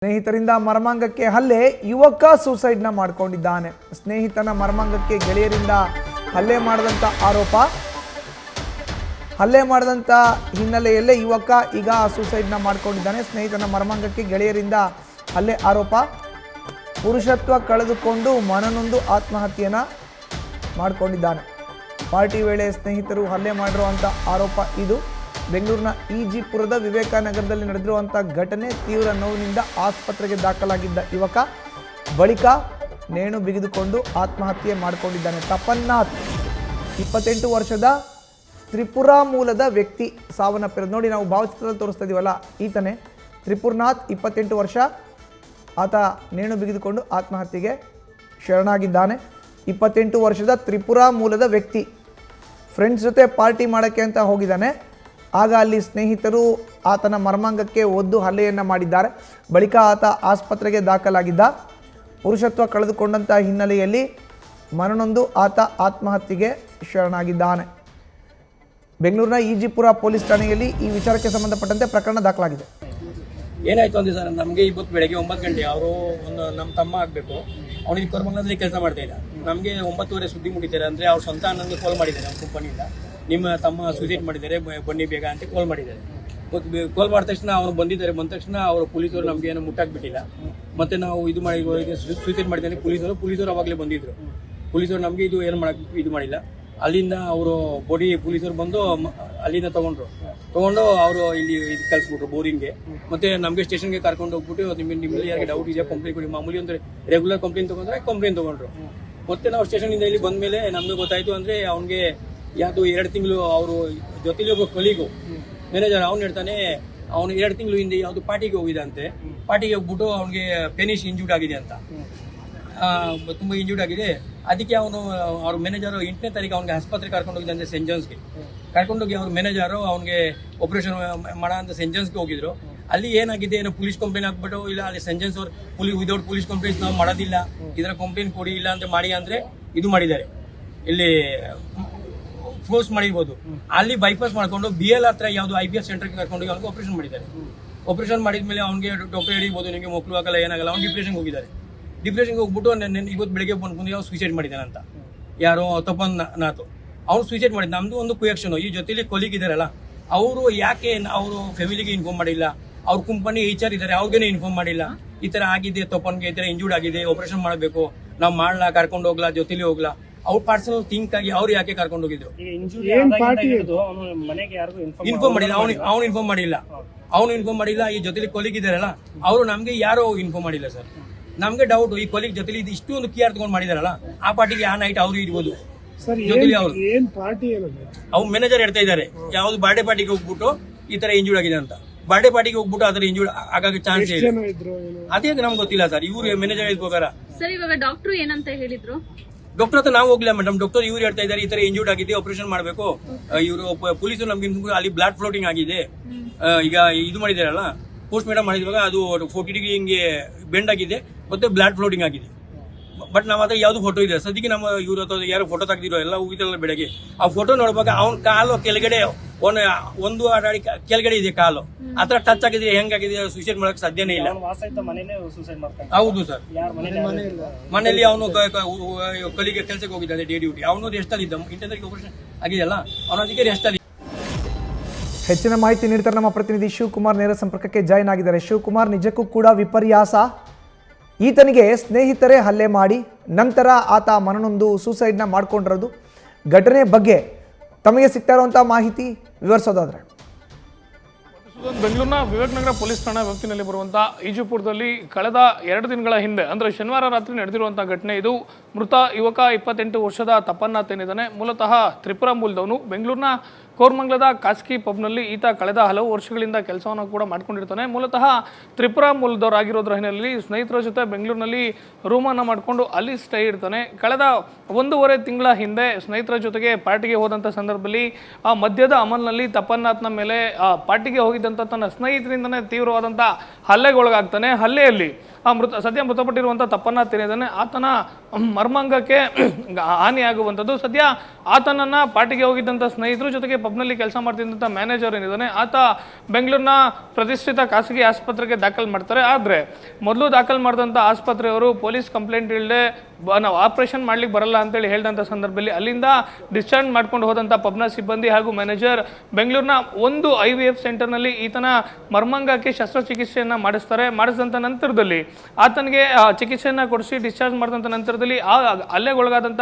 ಸ್ನೇಹಿತರಿಂದ ಮರ್ಮಾಂಗಕ್ಕೆ ಹಲ್ಲೆ, ಯುವಕ ಸೂಸೈಡ್ನ ಮಾಡಿಕೊಂಡಿದ್ದಾನೆ. ಸ್ನೇಹಿತನ ಮರ್ಮಾಂಗಕ್ಕೆ ಗೆಳೆಯರಿಂದ ಹಲ್ಲೆ ಮಾಡಿದಂಥ ಹಿನ್ನೆಲೆಯಲ್ಲೇ ಯುವಕ ಈಗ ಸೂಸೈಡ್ನ ಮಾಡಿಕೊಂಡಿದ್ದಾನೆ. ಸ್ನೇಹಿತನ ಮರ್ಮಾಂಗಕ್ಕೆ ಗೆಳೆಯರಿಂದ ಹಲ್ಲೆ ಆರೋಪ. ಪುರುಷತ್ವ ಕಳೆದುಕೊಂಡು ಮನನೊಂದು ಆತ್ಮಹತ್ಯೆಯನ್ನು ಮಾಡಿಕೊಂಡಿದ್ದಾನೆ. ಪಾರ್ಟಿ ವೇಳೆ ಸ್ನೇಹಿತರು ಹಲ್ಲೆ ಮಾಡಿರುವಂಥ ಆರೋಪ ಇದು. ಬೆಂಗಳೂರಿನ ಈಜಿಪುರದ ವಿವೇಕಾನಗರದಲ್ಲಿ ನಡೆದಿರುವಂಥ ಘಟನೆ. ತೀವ್ರ ನೋವಿನಿಂದ ಆಸ್ಪತ್ರೆಗೆ ದಾಖಲಾಗಿದ್ದ ಯುವಕ ಬಳಿಕ ನೇಣು ಬಿಗಿದುಕೊಂಡು ಆತ್ಮಹತ್ಯೆ ಮಾಡಿಕೊಂಡಿದ್ದಾನೆ. ತಪನ್ನಾಥ್ 28 ವರ್ಷದ ತ್ರಿಪುರಾ ಮೂಲದ ವ್ಯಕ್ತಿ ಸಾವನ್ನಪ್ಪಿರೋದು. ನೋಡಿ, ನಾವು ಭಾವಚಿತ್ರದಲ್ಲಿ ತೋರಿಸ್ತಾ ಇದೀವಲ್ಲ, ಈತನೇ ತ್ರಿಪುರನಾಥ್, 28 ವರ್ಷ. ಆತ ನೇಣು ಬಿಗಿದುಕೊಂಡು ಆತ್ಮಹತ್ಯೆಗೆ ಶರಣಾಗಿದ್ದಾನೆ. 28 ವರ್ಷದ ತ್ರಿಪುರಾ ಮೂಲದ ವ್ಯಕ್ತಿ ಫ್ರೆಂಡ್ಸ್ ಜೊತೆ ಪಾರ್ಟಿ ಮಾಡೋಕ್ಕೆ ಅಂತ ಹೋಗಿದ್ದಾನೆ. ಆಗ ಅಲ್ಲಿ ಸ್ನೇಹಿತರು ಆತನ ಮರ್ಮಾಂಗಕ್ಕೆ ಒದ್ದು ಹಲ್ಲೆಯನ್ನು ಮಾಡಿದ್ದಾರೆ. ಬಳಿಕ ಆತ ಆಸ್ಪತ್ರೆಗೆ ದಾಖಲಾಗಿದ್ದ. ಪುರುಷತ್ವ ಕಳೆದುಕೊಂಡಂಥ ಹಿನ್ನೆಲೆಯಲ್ಲಿ ಮನನೊಂದು ಆತ ಆತ್ಮಹತ್ಯೆಗೆ ಶರಣಾಗಿದ್ದಾನೆ. ಬೆಂಗಳೂರಿನ ಈಜಿಪುರ ಪೊಲೀಸ್ ಠಾಣೆಯಲ್ಲಿ ಈ ವಿಚಾರಕ್ಕೆ ಸಂಬಂಧಪಟ್ಟಂತೆ ಪ್ರಕರಣ ದಾಖಲಾಗಿದೆ. ಏನಾಯ್ತು ಅಂದ್ರೆ ಸರ್, ನಮಗೆ ಇವತ್ತು ಬೆಳಗ್ಗೆ 9 ಗಂಟೆ ಅವರು ನಮ್ಮ ತಮ್ಮ ಆಗಬೇಕು, ಅವನಿಗೆ ಕೋರಮಂಗಲದಲ್ಲಿ ಕೆಲಸ ಮಾಡ್ತಾ ಇಲ್ಲ. ನಮಗೆ 9:30 ಸುದ್ದಿ ಮುಟ್ಟಿದ್ದಾರೆ. ಅಂದರೆ ಅವ್ರ ಸ್ವಂತ ನನಗೆ ಕಾಲ್ ಮಾಡಿದ್ದಾರೆ ನಮ್ಮ ಕಂಪನಿಯಿಂದ, ನಿಮ್ಮ ತಮ್ಮ ಸೂಸೈಡ್ ಮಾಡಿದ್ದಾರೆ, ಬನ್ನಿ ಬೇಗ ಅಂತ ಕಾಲ್ ಮಾಡಿದ್ದಾರೆ. ಕಾಲ್ ಮಾಡಿದ ತಕ್ಷಣ ಅವ್ರು ಬಂದಿದ್ದಾರೆ. ಬಂದ ತಕ್ಷಣ ಅವರು ಪೊಲೀಸರು ನಮಗೆ ಏನೋ ಮುಟ್ಟಾಕ್ಬಿಟ್ಟಿಲ್ಲ. ಮತ್ತೆ ನಾವು ಇದು ಮಾಡಿ ಸೂಸೈಡ್ ಮಾಡಿದ್ದಾರೆ ಪೊಲೀಸರು ಅವಾಗಲೇ ಬಂದಿದ್ರು. ಪೊಲೀಸರು ನಮಗೆ ಇದು ಏನು ಮಾಡಕ್ಕೆ ಇದು ಮಾಡಿಲ್ಲ. ಅಲ್ಲಿಂದ ಅವರು ಬಾಡಿ ಪೊಲೀಸರು ಬಂದು ಅಲ್ಲಿಂದ ತಗೊಂಡು ಅವರು ಇಲ್ಲಿ ಇದು ಕಳಿಸ್ಬಿಟ್ರು ಬೋರಿಂಗ್ಗೆ. ಮತ್ತೆ ನಮಗೆ ಸ್ಟೇಷನ್ಗೆ ಕರ್ಕೊಂಡು ಹೋಗ್ಬಿಟ್ಟು ನಿಮ್ಮಲ್ಲಿ ಯಾರಿಗೆ ಡೌಟ್ ಇದೆಯಾ ಕಂಪ್ಲೇಂಟ್ ಕೊಡಿ. ಮಾಮೂಲಿ ಅಂದ್ರೆ ರೆಗ್ಯುಲರ್ ಕಂಪ್ಲೇಂಟ್ ತಗೊಂಡ್ರು. ಮತ್ತೆ ನಾವು ಸ್ಟೇಷನಿಂದ ಇಲ್ಲಿ ಬಂದ ಮೇಲೆ ನಮ್ಗೆ ಗೊತ್ತಾಯ್ತು ಅಂದ್ರೆ ಅವ್ನಿಗೆ ಯಾವುದು 2 ತಿಂಗಳು ಅವರು ಜೊತೆಲಿ ಒಬ್ಬ ಕಲೀಗು ಮ್ಯಾನೇಜರ್ ಅವ್ನು ಹೇಳ್ತಾನೆ, ಅವನು 2 ತಿಂಗಳು ಹಿಂದೆ ಯಾವುದು ಪಾರ್ಟಿಗೆ ಹೋಗಿದೆ ಅಂತೆ. ಪಾರ್ಟಿಗೆ ಹೋಗ್ಬಿಟ್ಟು ಅವ್ನಿಗೆ ಪೆನಿಶ್ ಇಂಜೂರ್ಡ್ ಆಗಿದೆ ಅಂತ, ತುಂಬಾ ಇಂಜೂರ್ಡ್ ಆಗಿದೆ. ಅದಕ್ಕೆ ಅವನು ಅವ್ರ ಮ್ಯಾನೇಜರ್ 8ನೇ ತಾರೀಕು ಅವ್ನಿಗೆ ಆಸ್ಪತ್ರೆಗೆ ಕರ್ಕೊಂಡು ಹೋಗಿದ್ದೆ ಅಂದ್ರೆ ಸೆಂಟ್ ಜಾನ್ಸ್ಗೆ ಕರ್ಕೊಂಡೋಗಿ ಅವ್ರ ಮ್ಯಾನೇಜರು ಅವ್ನಿಗೆ ಆಪರೇಷನ್ ಮಾಡೋ ಅಂತ ಸೆಂಟ್ ಜಾನ್ಸ್ಗೆ ಹೋಗಿದ್ರು. ಅಲ್ಲಿ ಏನಾಗಿದೆ, ಏನೋ ಪೊಲೀಸ್ ಕಂಪ್ಲೇಂಟ್ ಹಾಕ್ಬಿಟ್ಟು, ಇಲ್ಲ ಅಲ್ಲಿ ಸೆಂಟ್ ಜಾನ್ಸ್ ಅವ್ರು ವಿದೌಟ್ ಪೊಲೀಸ್ ಕಂಪ್ಲೇಂಟ್ ನಾವು ಮಾಡೋದಿಲ್ಲ, ಇದರ ಕಂಪ್ಲೇಂಟ್ ಕೊಡಿ, ಇಲ್ಲ ಅಂತ ಮಾಡಿ ಅಂದ್ರೆ ಇದು ಮಾಡಿದ್ದಾರೆ. ಇಲ್ಲಿ ಫೋರ್ಸ್ ಮಾಡಿರ್ಬೋದು. ಅಲ್ಲಿ ಬೈಪಾಸ್ ಮಾಡ್ಕೊಂಡು BL ಹತ್ರ ಯಾವ್ದು IPS ಸೆಂಟರ್ಗೆ ಕರ್ಕೊಂಡು ಅವ್ನಿಗೆ ಆಪರೇಷನ್ ಮಾಡಿದ್ದಾರೆ. ಆಪರೇಷನ್ ಮಾಡಿದ್ಮೇಲೆ ಅವ್ನಿಗೆ ಡಾಕ್ಟರ್ ಹೇಳಿರ್ಬೋದು, ನಿಮಗೆ ಮಕ್ಕಳು ಆಗಲ್ಲ, ಏನಾಗಲ್ಲ. ಅವ್ನು ಡಿಪ್ರೆಷನ್ಗೆ ಹೋಗಿದ್ದಾರೆ. ಡಿಪ್ರೆಷನ್ಗೆ ಹೋಗ್ಬಿಟ್ಟು ಇವತ್ತು ಬೆಳಿಗ್ಗೆ ಬಂದು ಯಾವ ಸೂಸೈಡ್ ಮಾಡಿದ್ದಾನೆ ಅಂತ, ಯಾರೋ ತಪನ್ನಾಥ್ ಅವ್ನು ಸೂಸೈಡ್ ಮಾಡಿದ್. ನಮ್ದು ಒಂದು ಕುಯಕ್ಷನ್, ಈ ಜೊತೆಲಿ ಕೊಲೀಗ್ ಇದಾರಲ್ಲ ಅವರು ಯಾಕೆ ಅವರು ಫ್ಯಾಮಿಲಿಗೆ ಇನ್ಫಾರ್ಮ್ ಮಾಡಿಲ್ಲ, ಅವ್ರ ಕಂಪನಿ HR ಇದ್ದಾರೆ ಅವ್ರಿಗೇನೆ ಇನ್ಫಾರ್ಮ್ ಮಾಡಿಲ್ಲ. ಈ ತರ ಆಗಿದೆ, ತಪನ್ಗೆ ಈ ತರ ಇಂಜೂರ್ಡ್ ಆಗಿದೆ, ಆಪರೇಷನ್ ಮಾಡಬೇಕು, ನಾವು ಮಾಡ್ಲಾ, ಕರ್ಕೊಂಡು ಹೋಗ್ಲಾ, ಜೊತೆಲಿ ಹೋಗ್ಲಾ, ಅವ್ರ ಪರ್ಸನಲ್ ಥಿಂಕ್ ಆಗಿ ಅವ್ರು ಯಾಕೆ ಕರ್ಕೊಂಡು ಹೋಗಿದ್ರು ಇನ್ಫಾರ್ಮ್ ಮಾಡಿಲ್ಲ. ಅವ್ನು ಇನ್ಫಾರ್ಮ್ ಮಾಡಿಲ್ಲ. ಈ ಜೊತೆಲಿ ಕೊಲೀಗ್ ಇದಾರಲ್ಲ ಅವರು ನಮ್ಗೆ ಯಾರೋ ಇನ್ಫಾರ್ಮ್ ಮಾಡಿಲ್ಲ ಸರ್. ನಮ್ಗೆ ಡೌಟ್, ಈ ಕೊಲೀಗ್ ಜೊತೆಲಿ ಇಷ್ಟು ಒಂದು ಕೇರ್ ತಗೊಂಡ್ ಮಾಡಿದಾರಲ್ಲ, ಆ ಪಾರ್ಟಿಗೆ ಆ ನೈಟ್ ಅವರು ಇರ್ಬೋದು ಜೊತೆಲಿ. ಅವರು ಅವ್ರ ಮ್ಯಾನೇಜರ್ ಹೇಳ್ತಾ ಇದ್ದಾರೆ ಯಾವ್ದು ಬರ್ಡೇ ಪಾರ್ಟಿಗೆ ಹೋಗ್ಬಿಟ್ಟು ಈ ತರ ಇಂಜೂರ್ಡ್ ಆಗಿದೆ ಅಂತ. ಬರ್ಡೇ ಪಾರ್ಟಿಗೆ ಹೋಗ್ಬಿಟ್ಟು ಅದರ ಇಂಜೂರ್ಡ್ ಆಗಾಗ ಚಾನ್ಸ್ ಇದೆ. ಅದೇ ನಮ್ಗೆ ಗೊತ್ತಿಲ್ಲ ಸರ್. ಇವ್ರು ಮ್ಯಾನೇಜರ್ ಹೇಳ್ಬೋಗಾರ ಸರ್. ಇವಾಗ ಡಾಕ್ಟರ್ ಏನಂತ ಹೇಳಿದ್ರು? ಡಾಕ್ಟರ್ ಹತ್ರ ನಾವು ಹೋಗ್ಲಿಲ್ಲ ಮೇಡಮ್. ಡಾಕ್ಟರ್ ಇವ್ರು ಹೇಳ್ತಾ ಇದ್ದಾರೆ ಈ ತರ ಇಂಜೂರ್ಡ್ ಆಗಿದೆ, ಆಪರೇಷನ್ ಮಾಡಬೇಕು. ಇವರು ಪೊಲೀಸರು ನಮ್ಗೆ ಅಲ್ಲಿ ಬ್ಲಡ್ ಫ್ಲೋಟಿಂಗ್ ಆಗಿದೆ, ಈಗ ಇದು ಮಾಡಿದಾರಲ್ಲ ಪೋಸ್ಟ್ ಮಾರ್ಟಮ್ ಮಾಡಿದ್ವಾಗ ಅದು 40 ಡಿಗ್ರಿ ಹಿಂಗೆ ಬೆಂಡ್ ಆಗಿದೆ, ಮತ್ತೆ ಬ್ಲಡ್ ಫ್ಲೋಟಿಂಗ್ ಆಗಿದೆ. ಬಟ್ ನಮ್ಮ ಹತ್ರ ಯಾವ್ದು ಫೋಟೋ ಇದೆ ಸದ್ಯಕ್ಕೆ. ನಮ್ಮ ಇವ್ರ ಹತ್ರ ಯಾರು ಫೋಟೋ ತೆಗೆದಿರೋ ಎಲ್ಲ ಹೋಗಿದ್ರಲ್ಲ ಬೆಳಗ್ಗೆ. ಆ ಫೋಟೋ ನೋಡುವಾಗ ಅವ್ನ ಕಾಲು ಕೆಳಗಡೆ ಒಂದು ಅಡಿ ಕೆಳಗಡೆ ಇದೆ, ಕಾಲು ಆತರ ಟಚ್ ಆಗಿದ್ರೆ ಹೆಂಗಾಗಿದೆ, ಸೂಸೈಡ್ ಮಾಡಕ್ ಸಾಧ್ಯನೇ ಇಲ್ಲ. ಹೌದು ಸರ್. ಮನೆಯಲ್ಲಿ ಅವನು ಕಲಿಗೆ ಕೆಲಸಕ್ಕೆ ಹೋಗಿದ್ದಾನೆ, ಡೇ ಡ್ಯೂಟಿ. ಅವನು ರೆಸ್ಟ್ ಅಲ್ಲಿ ಇದ್ದ, ಇಂಟರ್ನೆಟ್ ಆಪರೇಷನ್ ಆಗಿದೆಯಲ್ಲ, ಅವನ ಅದಕ್ಕೆ ರೆಸ್ಟ್ ಅಲ್ಲಿ. ಹೆಚ್ಚಿನ ಮಾಹಿತಿ ನೀಡ್ತಾರೆ ನಮ್ಮ ಪ್ರತಿನಿಧಿ ಶಿವಕುಮಾರ್. ನೇರ ಸಂಪರ್ಕಕ್ಕೆ ಜಾಯ್ನ್ ಆಗಿದ್ದಾರೆ. ಶಿವಕುಮಾರ್, ನಿಜಕ್ಕೂ ಕೂಡ ವಿಪರ್ಯಾಸ. ಈತನಿಗೆ ಸ್ನೇಹಿತರೇ ಹಲ್ಲೆ ಮಾಡಿ ನಂತರ ಆತ ಮನನೊಂದು ಸೂಸೈಡ್ನ ಮಾಡ್ಕೊಂಡಿರೋದು. ಘಟನೆ ಬಗ್ಗೆ ತಮಗೆ ಸಿಗ್ತಾ ಇರುವಂಥ ಮಾಹಿತಿ ವಿವರಿಸೋದಾದ್ರೆ? ಬೆಂಗಳೂರಿನ ವಿವೇಕನಗರ ಪೊಲೀಸ್ ಠಾಣಾ ವ್ಯಾಪ್ತಿನಲ್ಲಿ ಬರುವಂಥ ಈಜಿಪುರದಲ್ಲಿ ಕಳೆದ 2 ದಿನಗಳ ಹಿಂದೆ ಅಂದರೆ ಶನಿವಾರ ರಾತ್ರಿ ನಡೆದಿರುವಂಥ ಘಟನೆ ಇದು. ಮೃತ ಯುವಕ 28 ವರ್ಷದ ತಪನ್ನಾಥ್ ಏನಿದ್ದಾನೆ, ಮೂಲತಃ ತ್ರಿಪುರಾ ಮೂಲದವನು. ಬೆಂಗಳೂರಿನ ಕೋರಮಂಗಲದ ಖಾಸಗಿ ಪಬ್ನಲ್ಲಿ ಈತ ಕಳೆದ ಹಲವು ವರ್ಷಗಳಿಂದ ಕೆಲಸವನ್ನು ಕೂಡ ಮಾಡ್ಕೊಂಡಿರ್ತಾನೆ. ಮೂಲತಃ ತ್ರಿಪುರಾ ಮೂಲದವರಾಗಿರೋದ್ರ ಹಿನ್ನೆಲೆಯಲ್ಲಿ ಸ್ನೇಹಿತರ ಜೊತೆ ಬೆಂಗಳೂರಿನಲ್ಲಿ ರೂಮನ್ನು ಮಾಡಿಕೊಂಡು ಅಲ್ಲಿ ಸ್ಟೇ ಇರ್ತಾನೆ. ಕಳೆದ 1.5 ತಿಂಗಳ ಹಿಂದೆ ಸ್ನೇಹಿತರ ಜೊತೆಗೆ ಪಾರ್ಟಿಗೆ ಹೋದಂಥ ಸಂದರ್ಭದಲ್ಲಿ ಆ ಮದ್ಯದ ಅಮಲ್ನಲ್ಲಿ ತಪನ್ನಾಥ್ನ ಮೇಲೆ ಪಾರ್ಟಿಗೆ ಹೋಗಿದ್ದಂಥ ತನ್ನ ಸ್ನೇಹಿತರಿಂದನೇ ತೀವ್ರವಾದಂಥ ಹಲ್ಲೆಗೊಳಗಾಗ್ತಾನೆ. ಹಲ್ಲೆಯಲ್ಲಿ ಸದ್ಯ ಮೃತಪಟ್ಟಿರುವಂಥ ತಪ್ಪನ್ನ ತಿನ್ನಿದ್ದಾನೆ. ಆತನ ಮರ್ಮಾಂಗಕ್ಕೆ ಹಾನಿಯಾಗುವಂಥದ್ದು. ಸದ್ಯ ಆತನನ್ನ ಪಾರ್ಟಿಗೆ ಹೋಗಿದ್ದಂಥ ಸ್ನೇಹಿತರು ಜೊತೆಗೆ ಪಬ್ನಲ್ಲಿ ಕೆಲಸ ಮಾಡ್ತಿದ್ದಂಥ ಮ್ಯಾನೇಜರ್ ಏನಿದ್ದಾನೆ ಆತ ಬೆಂಗಳೂರಿನ ಪ್ರತಿಷ್ಠಿತ ಖಾಸಗಿ ಆಸ್ಪತ್ರೆಗೆ ದಾಖಲು ಮಾಡ್ತಾರೆ. ಆದರೆ ಮೊದಲು ದಾಖಲು ಮಾಡಿದಂಥ ಆಸ್ಪತ್ರೆಯವರು ಪೊಲೀಸ್ ಕಂಪ್ಲೇಂಟ್ ಇಲ್ಲದೆ ನಾವು ಆಪರೇಷನ್ ಮಾಡ್ಲಿಕ್ಕೆ ಬರಲ್ಲ ಅಂತೇಳಿ ಹೇಳಿದಂಥ ಸಂದರ್ಭದಲ್ಲಿ ಅಲ್ಲಿಂದ ಡಿಸ್ಚಾರ್ಜ್ ಮಾಡ್ಕೊಂಡು ಹೋದಂಥ ಪಬ್ನ ಸಿಬ್ಬಂದಿ ಹಾಗೂ ಮ್ಯಾನೇಜರ್ ಬೆಂಗಳೂರಿನ ಒಂದು IVF ಸೆಂಟರ್ನಲ್ಲಿ ಈತನ ಮರ್ಮಾಂಗಕ್ಕೆ ಶಸ್ತ್ರಚಿಕಿತ್ಸೆಯನ್ನು ಮಾಡಿಸಿದಂಥ ನಂತರದಲ್ಲಿ ಆತನಿಗೆ ಚಿಕಿತ್ಸೆಯನ್ನು ಕೊಡಿಸಿ ಡಿಸ್ಚಾರ್ಜ್ ಮಾಡಿದಂಥ ನಂತರದಲ್ಲಿ ಹಲ್ಲೆಗೊಳಗಾದಂಥ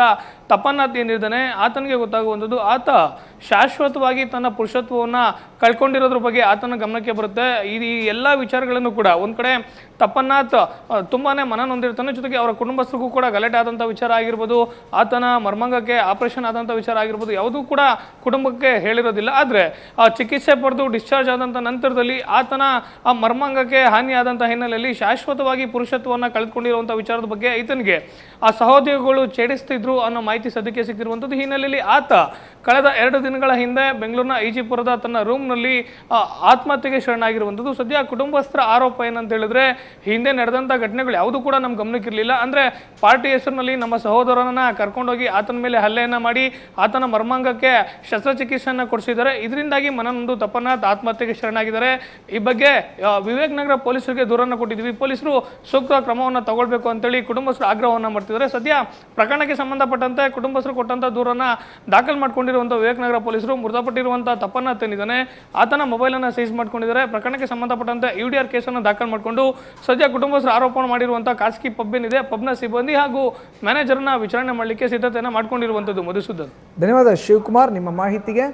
ತಪನ್ನಾಥ್ ಏನಿದ್ದಾನೆ ಆತನಿಗೆ ಗೊತ್ತಾಗುವಂಥದ್ದು ಆತ ಶಾಶ್ವತವಾಗಿ ತನ್ನ ಪುರುಷತ್ವವನ್ನು ಕಳ್ಕೊಂಡಿರೋದ್ರ ಬಗ್ಗೆ ಆತನ ಗಮನಕ್ಕೆ ಬರುತ್ತೆ. ಈ ಎಲ್ಲ ವಿಚಾರಗಳನ್ನು ಕೂಡ ಒಂದು ಕಡೆ ತಪನ್ನಾಥ್ ತುಂಬಾನೇ ಮನ ನೊಂದಿರ್ತಾನೆ. ಜೊತೆಗೆ ಅವರ ಕುಟುಂಬಸ್ಥರಿಗೂ ಕೂಡ ಗಲಾಟೆ ಆದಂಥ ವಿಚಾರ ಆಗಿರ್ಬೋದು, ಆತನ ಮರ್ಮಾಂಗಕ್ಕೆ ಆಪರೇಷನ್ ಆದಂಥ ವಿಚಾರ ಆಗಿರ್ಬೋದು, ಯಾವುದೂ ಕೂಡ ಕುಟುಂಬಕ್ಕೆ ಹೇಳಿರೋದಿಲ್ಲ. ಆದರೆ ಆ ಚಿಕಿತ್ಸೆ ಪಡೆದು ಡಿಸ್ಚಾರ್ಜ್ ಆದಂಥ ನಂತರದಲ್ಲಿ ಆತನ ಆ ಮರ್ಮಾಂಗಕ್ಕೆ ಹಾನಿಯಾದಂಥ ಹಿನ್ನೆಲೆಯಲ್ಲಿ ಶಾಶ್ವತವಾಗಿ ಪುರುಷತ್ವವನ್ನು ಕಳೆದುಕೊಂಡಿರುವಂಥ ವಿಚಾರದ ಬಗ್ಗೆ ಈತನಿಗೆ ಆ ಸಹೋದ್ಯೋಗಿಗಳು ಛೇಡಿಸ್ತಿದ್ರು ಅನ್ನೋ ಮಾಹಿತಿ ಸದ್ಯಕ್ಕೆ ಸಿಕ್ಕಿರುವಂಥದ್ದು. ಹಿನ್ನೆಲೆಯಲ್ಲಿ ಆತ ಕಳೆದ 2 ದಿನಗಳ ಹಿಂದೆ ಬೆಂಗಳೂರಿನ IGಪುರದ ತನ್ನ ರೂಮ್ನಲ್ಲಿ ಆತ್ಮಹತ್ಯೆಗೆ ಶರಣಾಗಿರುವಂಥದ್ದು. ಸದ್ಯ ಕುಟುಂಬಸ್ಥರ ಆರೋಪ ಏನಂತ ಹೇಳಿದ್ರೆ ಹಿಂದೆ ನಡೆದಂಥ ಘಟನೆಗಳು ಯಾವುದೂ ಕೂಡ ನಮ್ಮ ಗಮನಕ್ಕಿರಲಿಲ್ಲ. ಅಂದರೆ ಪಾರ್ಟಿ ಹೆಸರಿನಲ್ಲಿ ನಮ್ಮ ಸಹೋದರನನ್ನ ಕರ್ಕೊಂಡೋಗಿ ಆತನ ಮೇಲೆ ಹಲ್ಲೆಯನ್ನು ಮಾಡಿ ಆತನ ಮರ್ಮಾಂಗಕ್ಕೆ ಶಸ್ತ್ರಚಿಕಿತ್ಸೆಯನ್ನು ಕೊಡಿಸಿದ್ದಾರೆ. ಇದರಿಂದಾಗಿ ಮನನೊಂದು ತಪನ್ನಾಥ್ ಆತ್ಮಹತ್ಯೆಗೆ ಶರಣಾಗಿದ್ದಾರೆ. ಈ ಬಗ್ಗೆ ವಿವೇಕ್ ನಗರ ಪೊಲೀಸರಿಗೆ ದೂರನ್ನು ಕೊಟ್ಟಿದ್ದೀವಿ. ಪೊಲೀಸರು ಸೂಕ್ತ ಕ್ರಮವನ್ನು ತಗೊಳ್ಬೇಕು ಅಂತೇಳಿ ಕುಟುಂಬಸ್ಥರು ಆಗ್ರಹವನ್ನು ಮಾಡ್ತಿದ್ದಾರೆ. ಸದ್ಯ ಪ್ರಕರಣಕ್ಕೆ ಸಂಬಂಧಪಟ್ಟಂತೆ ಕುಟುಂಬಸ್ಥರು ಕೊಟ್ಟಂಥ ದೂರನ್ನು ದಾಖಲು ಮಾಡಿಕೊಂಡಿರುವಂಥ ವಿವೇಕ್ ನಗರ ಪೊಲೀಸರು ಮೃತಪಟ್ಟಿರುವಂಥ ತಪನ್ನಾಥ್ ಏನಿದ್ದಾನೆ ಆತನ ಮೊಬೈಲನ್ನು ಸೀಸ್ ಮಾಡ್ಕೊಂಡಿದ್ದಾರೆ. ಪ್ರಕರಣಕ್ಕೆ ಸಂಬಂಧಪಟ್ಟಂತೆ UDR ಕೇಸನ್ನು ದಾಖಲು ಮಾಡಿಕೊಂಡು ಸದ್ಯ ಕುಟುಂಬಸ್ಥರು ಆರೋಪ ಮಾಡಿರುವಂಥ ಖಾಸಗಿ ಪಬ್ ಏನಿದೆ ಪಬ್ನ ಸಿಬ್ಬಂದಿ ಹಾಗೂ ಮ್ಯಾನೇಜರ್ನ ವಿಚಾರಣೆ ಮಾಡಲಿಕ್ಕೆ ಸಿದ್ಧತೆಯನ್ನು ಮಾಡ್ಕೊಂಡಿರುವಂಥದ್ದು. ಮಧುಸೂದನ್, ಧನ್ಯವಾದ ಶಿವಕುಮಾರ್ ನಿಮ್ಮ ಮಾಹಿತಿಗೆ.